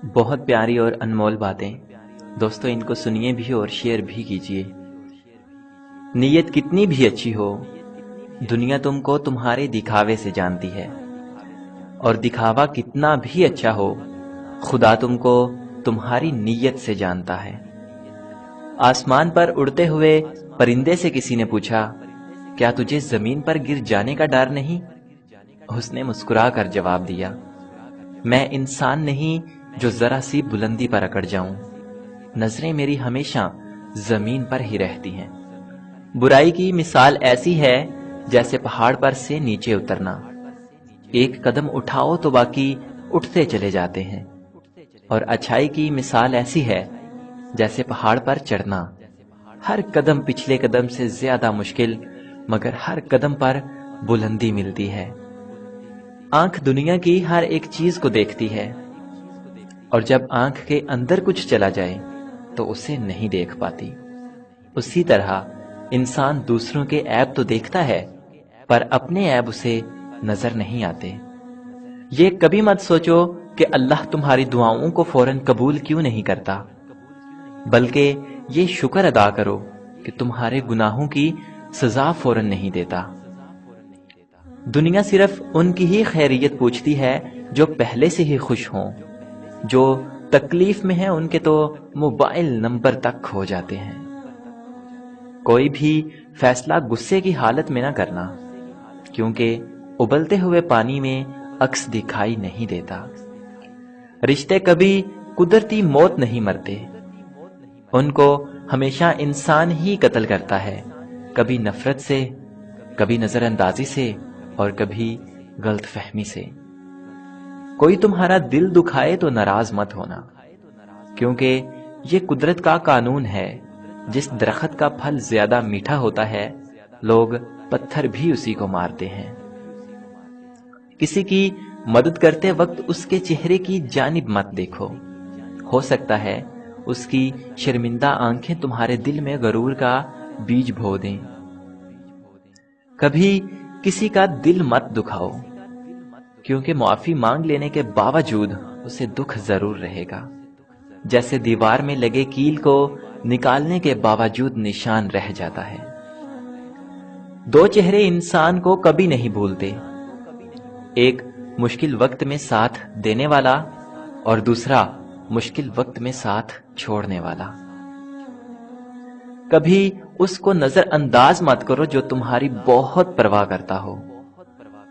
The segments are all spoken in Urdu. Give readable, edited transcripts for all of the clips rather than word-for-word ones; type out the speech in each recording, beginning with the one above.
بہت پیاری اور انمول باتیں دوستو، ان کو سنیے بھی اور شیئر بھی کیجیے۔ نیت کتنی بھی اچھی ہو، دنیا تم کو تمہارے دکھاوے سے جانتی ہے، اور دکھاوا کتنا بھی اچھا ہو، خدا تم کو تمہاری نیت سے جانتا ہے۔ آسمان پر اڑتے ہوئے پرندے سے کسی نے پوچھا، کیا تجھے زمین پر گر جانے کا ڈر نہیں؟ اس نے مسکرا کر جواب دیا، میں انسان نہیں جو ذرا سی بلندی پر اکڑ جاؤں، نظریں میری ہمیشہ زمین پر ہی رہتی ہیں۔ برائی کی مثال ایسی ہے جیسے پہاڑ پر سے نیچے اترنا، ایک قدم اٹھاؤ تو باقی اٹھتے چلے جاتے ہیں، اور اچھائی کی مثال ایسی ہے جیسے پہاڑ پر چڑھنا، ہر قدم پچھلے قدم سے زیادہ مشکل، مگر ہر قدم پر بلندی ملتی ہے۔ آنکھ دنیا کی ہر ایک چیز کو دیکھتی ہے، اور جب آنکھ کے اندر کچھ چلا جائے تو اسے نہیں دیکھ پاتی۔ اسی طرح انسان دوسروں کے عیب تو دیکھتا ہے، پر اپنے عیب اسے نظر نہیں آتے۔ یہ کبھی مت سوچو کہ اللہ تمہاری دعاؤں کو فوراً قبول کیوں نہیں کرتا، بلکہ یہ شکر ادا کرو کہ تمہارے گناہوں کی سزا فوراً نہیں دیتا۔ دنیا صرف ان کی ہی خیریت پوچھتی ہے جو پہلے سے ہی خوش ہوں، جو تکلیف میں ہیں ان کے تو موبائل نمبر تک کھو جاتے ہیں۔ کوئی بھی فیصلہ غصے کی حالت میں نہ کرنا، کیونکہ ابلتے ہوئے پانی میں عکس دکھائی نہیں دیتا۔ رشتے کبھی قدرتی موت نہیں مرتے، ان کو ہمیشہ انسان ہی قتل کرتا ہے، کبھی نفرت سے، کبھی نظر اندازی سے، اور کبھی غلط فہمی سے۔ کوئی تمہارا دل دکھائے تو ناراض مت ہونا، کیونکہ یہ قدرت کا قانون ہے، جس درخت کا پھل زیادہ میٹھا ہوتا ہے لوگ پتھر بھی اسی کو مارتے ہیں۔ کسی کی مدد کرتے وقت اس کے چہرے کی جانب مت دیکھو، ہو سکتا ہے اس کی شرمندہ آنکھیں تمہارے دل میں غرور کا بیج بو دیں۔ کبھی کسی کا دل مت دکھاؤ، کیونکہ معافی مانگ لینے کے باوجود اسے دکھ ضرور رہے گا، جیسے دیوار میں لگے کیل کو نکالنے کے باوجود نشان رہ جاتا ہے۔ دو چہرے انسان کو کبھی نہیں بھولتے، ایک مشکل وقت میں ساتھ دینے والا اور دوسرا مشکل وقت میں ساتھ چھوڑنے والا۔ کبھی اس کو نظر انداز مت کرو جو تمہاری بہت پرواہ کرتا ہو،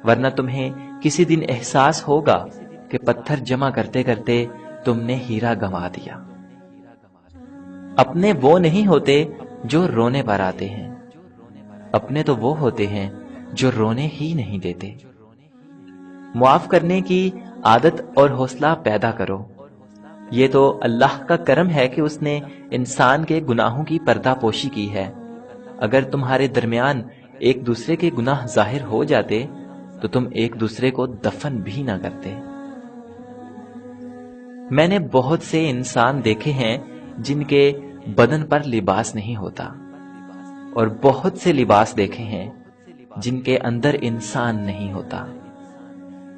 ورنہ تمہیں کسی دن احساس ہوگا کہ پتھر جمع کرتے کرتے تم نے ہیرا گنوا دیا۔ اپنے وہ نہیں ہوتے جو رونے پر آتے ہیں، اپنے تو وہ ہوتے ہیں جو رونے ہی نہیں دیتے۔ معاف کرنے کی عادت اور حوصلہ پیدا کرو، یہ تو اللہ کا کرم ہے کہ اس نے انسان کے گناہوں کی پردہ پوشی کی ہے۔ اگر تمہارے درمیان ایک دوسرے کے گناہ ظاہر ہو جاتے تو تم ایک دوسرے کو دفن بھی نہ کرتے۔ میں نے بہت سے انسان دیکھے ہیں جن کے بدن پر لباس نہیں ہوتا، اور بہت سے لباس دیکھے ہیں جن کے اندر انسان نہیں ہوتا۔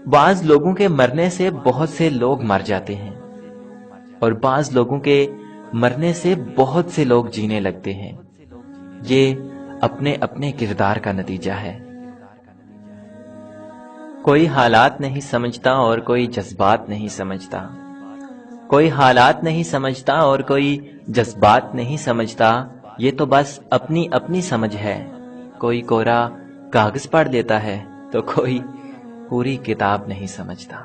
بعض لوگوں کے مرنے سے بہت سے لوگ مر جاتے ہیں، اور بعض لوگوں کے مرنے سے بہت سے لوگ جینے لگتے ہیں۔ یہ اپنے اپنے کردار کا نتیجہ ہے۔ کوئی حالات نہیں سمجھتا اور کوئی جذبات نہیں سمجھتا، کوئی حالات نہیں سمجھتا اور کوئی جذبات نہیں سمجھتا، یہ تو بس اپنی اپنی سمجھ ہے۔ کوئی کورا کاغذ پڑھ لیتا ہے تو کوئی پوری کتاب نہیں سمجھتا۔